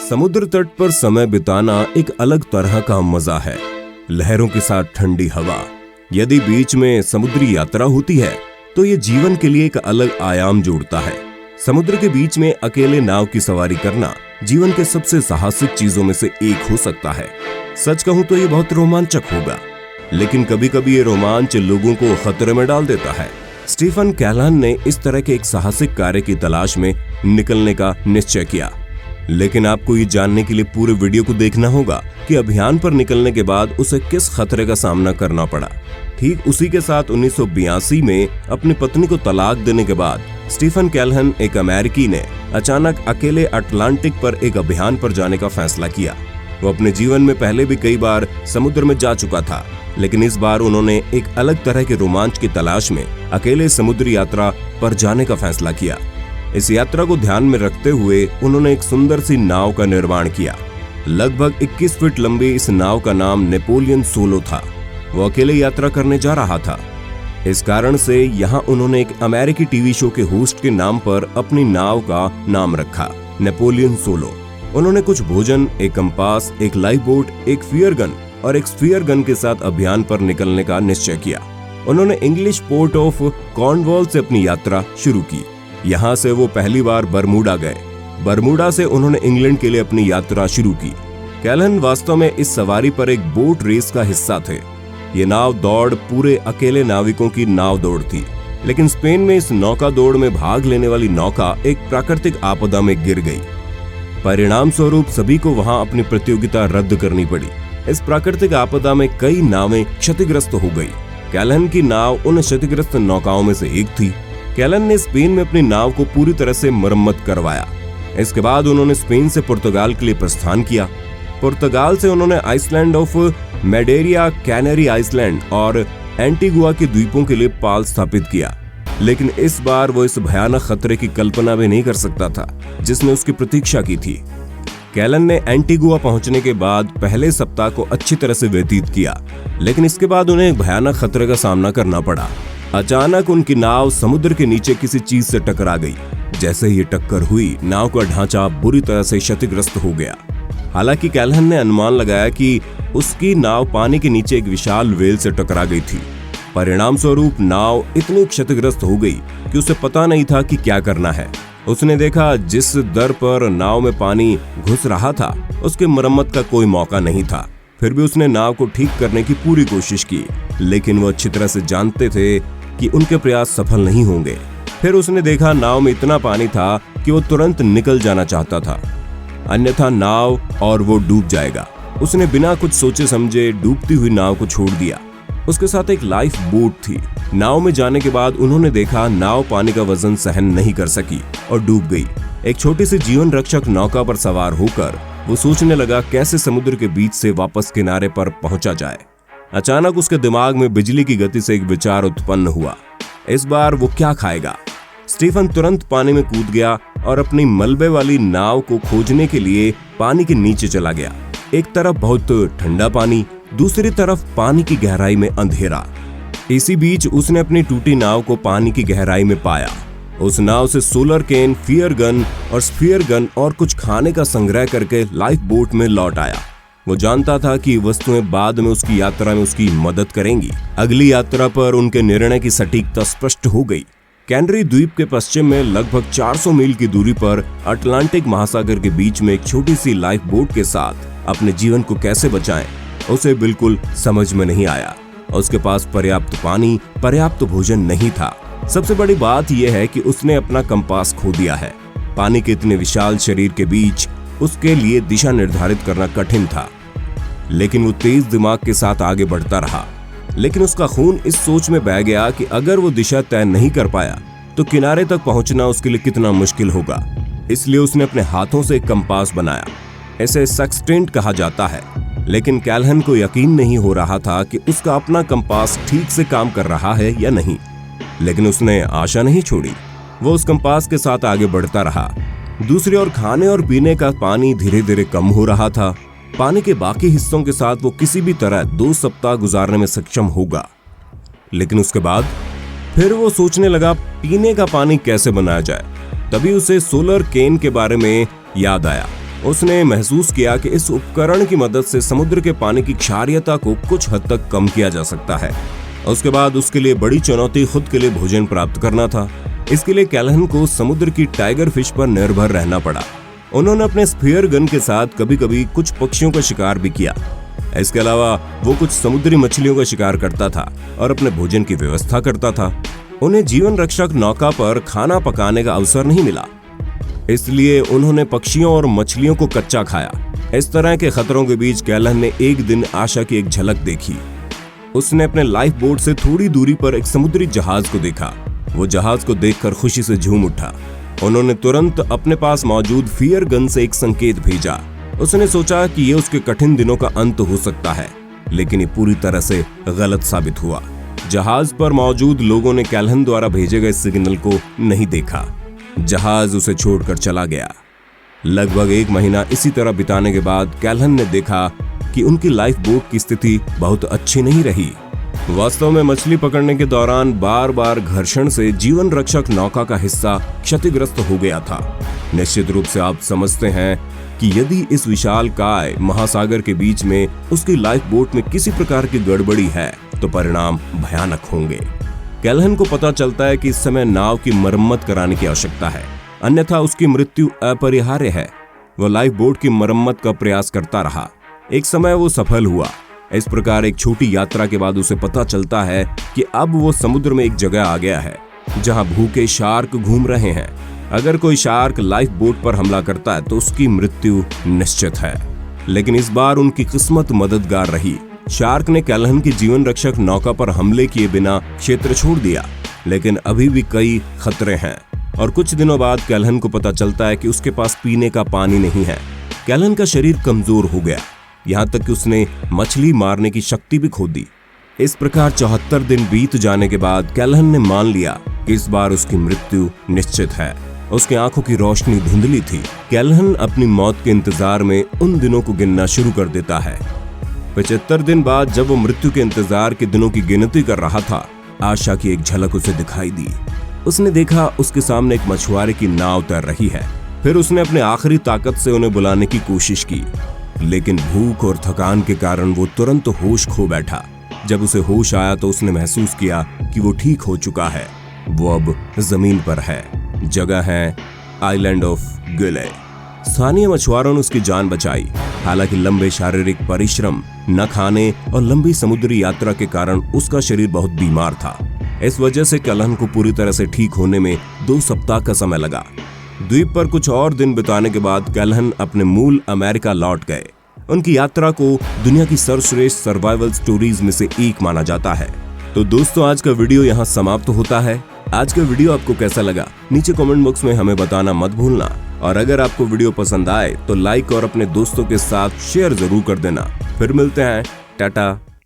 समुद्र तट पर समय बिताना एक अलग तरह का मजा है। लहरों के साथ ठंडी हवा। यदि बीच में समुद्री यात्रा होती है तो ये जीवन के लिए एक अलग आयाम जोड़ता है। समुद्र के बीच में अकेले नाव की सवारी करना जीवन के सबसे साहसिक चीजों में से एक हो सकता है। सच कहूं तो ये बहुत रोमांचक होगा, लेकिन कभी कभी ये रोमांच लोगों को खतरे में डाल देता है। स्टीफन कैलहन ने इस तरह के एक साहसिक कार्य की तलाश में निकलने का निश्चय किया, लेकिन आपको ये जानने के लिए पूरे वीडियो को देखना होगा कि अभियान पर निकलने के बाद उसे किस खतरे का सामना करना पड़ा। ठीक उसी के साथ 1982 में अपनी पत्नी को तलाक देने के बाद स्टीफन कैलहन, एक अमेरिकी ने अचानक अकेले अटलांटिक पर एक अभियान पर जाने का फैसला किया। वो अपने जीवन में पहले भी कई बार समुद्र में जा चुका था, लेकिन इस बार उन्होंने एक अलग तरह के रोमांच की तलाश में अकेले समुद्री यात्रा पर जाने का फैसला किया। इस यात्रा को ध्यान में रखते हुए उन्होंने एक सुंदर सी नाव का निर्माण किया। लगभग 21 फीट लंबी इस नाव का नाम नेपोलियन सोलो था। वो अकेले यात्रा करने जा रहा था। इस कारण से यहाँ उन्होंने एक अमेरिकी टीवी शो के होस्ट के नाम पर अपनी नाव का नाम रखा, नेपोलियन सोलो। उन्होंने कुछ भोजन, एक कंपास, एक लाइफ बोट, एक फियर गन और एक स्फीयर गन के साथ अभियान पर निकलने का निश्चय किया। उन्होंने इंग्लिश पोर्ट ऑफ कॉर्नवॉल से अपनी यात्रा शुरू की। यहाँ से वो पहली बार बरमूडा गए। बरमूडा से उन्होंने इंग्लैंड के लिए अपनी यात्रा शुरू की। कैलहन वास्तव में इस सवारी पर एक बोट रेस का हिस्सा थे। ये नाव दौड़ पूरे अकेले नाविकों की नाव दौड़ थी, लेकिन स्पेन में इस नौका दौड़ में भाग लेने वाली नौका एक प्राकृतिक आपदा में गिर गई। परिणाम स्वरूप सभी को वहां अपनी प्रतियोगिता रद्द करनी पड़ी। इस प्राकृतिक आपदा में कई नावें क्षतिग्रस्त हो गई। कैलहन की नाव उन क्षतिग्रस्त नौकाओं में से एक थी। कैलहन ने स्पेन में अपनी नाव को पूरी तरह से मरम्मत करवाया। इसके बाद उन्होंने स्पेन से पुर्तगाल के लिए प्रस्थान किया। पुर्तगाल से उन्होंने आइसलैंड ऑफ मैडेरिया, कैनरी आइसलैंड और एंटीगुआ के द्वीपों के लिए पाल स्थापित किया। लेकिन इस बार वो इस भयानक खतरे की कल्पना भी नहीं कर सकता था जिसने उसकी प्रतीक्षा की थी। कैलहन ने एंटीगुआ पहुंचने के बाद पहले सप्ताह को अच्छी तरह से व्यतीत किया, लेकिन इसके बाद उन्हें एक भयानक खतरे का सामना करना पड़ा। अचानक उनकी नाव समुद्र के नीचे किसी चीज से टकरा गई। जैसे ही टक्कर हुई, नाव का ढांचा बुरी तरह से क्षतिग्रस्त हो गया। हालांकि कैलहन ने अनुमान लगाया कि उसकी नाव पानी के नीचे एक विशाल व्हेल से टकरा गई थी। परिणाम स्वरूप नाव इतनी क्षतिग्रस्त हो गई कि उसे पता नहीं था कि क्या करना है। उसने देखा जिस दर पर नाव में पानी घुस रहा था, उसके मरम्मत का कोई मौका नहीं था। फिर भी उसने नाव को ठीक करने की पूरी कोशिश की, लेकिन वो अच्छी तरह से जानते थे कि उनके प्रयास सफल नहीं होंगे। फिर उसने देखा नाव में इतना पानी था कि वो तुरंत निकल जाना चाहता था, अन्यथा नाव और वो डूब जाएगा। उसने बिना कुछ सोचे समझे डूबती हुई नाव को छोड़ दिया। उसके साथ एक लाइफ बोट थी। नाव में जाने के बाद उन्होंने देखा नाव पानी का वजन सहन नहीं कर सकी और डूब गई। एक छोटी सी जीवन रक्षक नौका पर सवार होकर वो सोचने लगा कैसे समुद्र के बीच से वापस किनारे पर पहुंचा जाए। अचानक उसके दिमाग में बिजली की गति से एक विचार उत्पन्न हुआ। इस बार वो क्या खाएगा? स्टीफन तुरंत पानी में कूद गया और अपनी मलबे वाली नाव को खोजने के लिए पानी के नीचे चला गया। एक तरफ बहुत ठंडा पानी, दूसरी तरफ पानी की गहराई में अंधेरा। इसी बीच उसने अपनी टूटी नाव को पानी की गहराई में पाया। उस नाव से सोलर केन, फियर गन और स्फीयर गन और कुछ खाने का संग्रह करके लाइफ बोट में लौट आया। वो जानता था कि वस्तुएं बाद में उसकी यात्रा में उसकी मदद करेंगी। अगली यात्रा पर उनके निर्णय की सटीकता स्पष्ट हो गई। कैनरी द्वीप के पश्चिम में लगभग 400 मील की दूरी पर अटलांटिक महासागर के बीच में एक छोटी सी लाइफ बोट के साथ अपने जीवन को कैसे बचाएं, उसे बिल्कुल समझ में नहीं आया। उसके पास पर्याप्त पानी, पर्याप्त भोजन नहीं था। सबसे बड़ी बात यह है कि उसने अपना कंपास खो दिया है। पानी के इतने विशाल शरीर के बीच उसके लिए दिशा निर्धारित करना कठिन था, लेकिन वो तेज दिमाग के साथ आगे बढ़ता रहा। लेकिन उसका खून इस सोच में बह गया कि अगर वो दिशा तय नहीं कर पाया तो किनारे तक पहुंचना उसके लिए कितना मुश्किल होगा। इसलिए उसने अपने हाथों से एक कंपास बनाया। इसे सेक्सटेंट कहा जाता है, लेकिन कैलहन को यकीन नहीं हो रहा था कि उसका अपना कंपास ठीक से काम कर रहा है या नहीं। लेकिन उसने आशा नहीं छोड़ी। वो उस कंपास के साथ आगे बढ़ता रहा। दूसरी ओर खाने और पीने का पानी धीरे धीरे कम हो रहा था। पानी के बाकी हिस्सों के साथ वो किसी भी तरह 2 सप्ताह गुजारने में सक्षम होगा। लेकिन उसके बाद फिर वो सोचने लगा पीने का पानी कैसे बनाया जाए। तभी उसे सोलर केन के बारे में याद आया। उसने महसूस किया कि इस उपकरण की मदद से समुद्र के पानी की क्षारीयता को कुछ हद तक कम किया जा सकता है। उसके बाद उसके लिए बड़ी चुनौती खुद के लिए भोजन प्राप्त करना था। इसके लिए कैल्हन को समुद्र की टाइगर फिश पर निर्भर रहना पड़ा। उन्होंने अपने स्फीयर गन के साथ कभी कभी कुछ पक्षियों का शिकार भी किया। इसके अलावा वो कुछ समुद्री मछलियों का शिकार करता था और अपने भोजन की व्यवस्था करता था। उन्हें जीवन रक्षक नौका पर खाना पकाने का अवसर नहीं मिला, इसलिए उन्होंने पक्षियों और मछलियों को कच्चा खाया। इस तरह के खतरों के बीच कैल्हन ने एक दिन आशा की एक झलक देखी। उसने अपने लाइफ बोट से थोड़ी दूरी पर एक समुद्री जहाज को देखा। वो जहाज को देखकर खुशी से झूम उठा। उन्होंने तुरंत अपने पास मौजूद फियर गन से एक संकेत भेजा। उसने सोचा कि ये उसके कठिन दिनों का अंत हो सकता है, लेकिन ये पूरी तरह से गलत साबित हुआ। जहाज पर मौजूद लोगों ने कैल्हन द्वारा भेजे गए सिग्नल को नहीं देखा। जहाज उसे छोड़कर चला गया। लगभग 1 महीना इसी तरह बिताने के बाद कैल्हन ने देखा कि उनकी लाइफ बोट की स्थिति बहुत अच्छी नहीं रही। वास्तव में मछली पकड़ने के दौरान बार बार घर्षण से जीवन रक्षक नौका का हिस्सा क्षतिग्रस्त हो गया था। निश्चित रूप से आप समझते हैं कि यदि इस विशालकाय महासागर के बीच में उसकी लाइफ बोट में किसी प्रकार की गड़बड़ी है तो परिणाम भयानक होंगे। कैल्हन को पता चलता है कि इस समय नाव की मरम्मत कराने की आवश्यकता है, अन्यथा उसकी मृत्यु अपरिहार्य है। वो लाइफ बोट की मरम्मत का प्रयास करता रहा। एक समय वो सफल हुआ। इस प्रकार एक छोटी यात्रा के बाद उसे पता चलता है कि अब वो समुद्र में एक जगह आ गया है जहां भूखे शार्क घूम रहे हैं। अगर कोई शार्क लाइफ बोट पर हमला करता है तो उसकी मृत्यु निश्चित है। लेकिन इस बार उनकी किस्मत मददगार रही। शार्क ने कैल्हन की जीवन रक्षक नौका पर हमले किए बिना क्षेत्र छोड़ दिया, लेकिन अभी भी कई खतरे हैं। और कुछ दिनों बाद कैल्हन को पता चलता है कि उसके पास पीने का पानी नहीं है। कैल्हन का शरीर कमजोर हो गया, यहाँ तक कि उसने मछली मारने की शक्ति भी खो दी। इस प्रकार 74 दिन बीत जाने के बाद कैल्हन ने मान लिया कि इस बार उसकी मृत्यु निश्चित है। उसकी आंखों की रोशनी धुंधली थी। कैल्हन अपनी मौत के इंतजार में उन दिनों को गिनना शुरू कर देता है। 75 दिन बाद जब वो मृत्यु के इंतजार के दिनों की गिनती कर रहा था, आशा की एक झलक उसे दिखाई दी। उसने देखा उसके सामने एक मछुआरे की नाव तैर रही है। फिर उसने अपने आखिरी ताकत से उन्हें बुलाने की कोशिश की, लेकिन भूख और थकान के कारण वो तुरंत होश खो बैठा। जब उसे होश आया तो उसने महसूस किया कि वो ठीक हो चुका है। वो अब जमीन पर है। जगह है आइलैंड ऑफ गिले। स्थानीय मछुआरों ने उसकी जान बचाई। हालांकि लंबे शारीरिक परिश्रम, न खाने और लंबी समुद्री यात्रा के कारण उसका शरीर बहुत बीमार था। इस वजह से कैल्हन को पूरी तरह से ठीक होने में 2 सप्ताह का समय लगा। द्वीप पर कुछ और दिन बिताने के बाद कैल्हन अपने मूल अमेरिका लौट गए। उनकी यात्रा को दुनिया की सर्वश्रेष्ठ सर्वाइवल स्टोरीज में से एक माना जाता है। तो दोस्तों, आज का वीडियो यहाँ समाप्त होता है। आज का वीडियो आपको कैसा लगा नीचे कमेंट बॉक्स में हमें बताना मत भूलना। और अगर आपको वीडियो पसंद आए तो लाइक और अपने दोस्तों के साथ शेयर जरूर कर देना। फिर मिलते हैं। टाटा।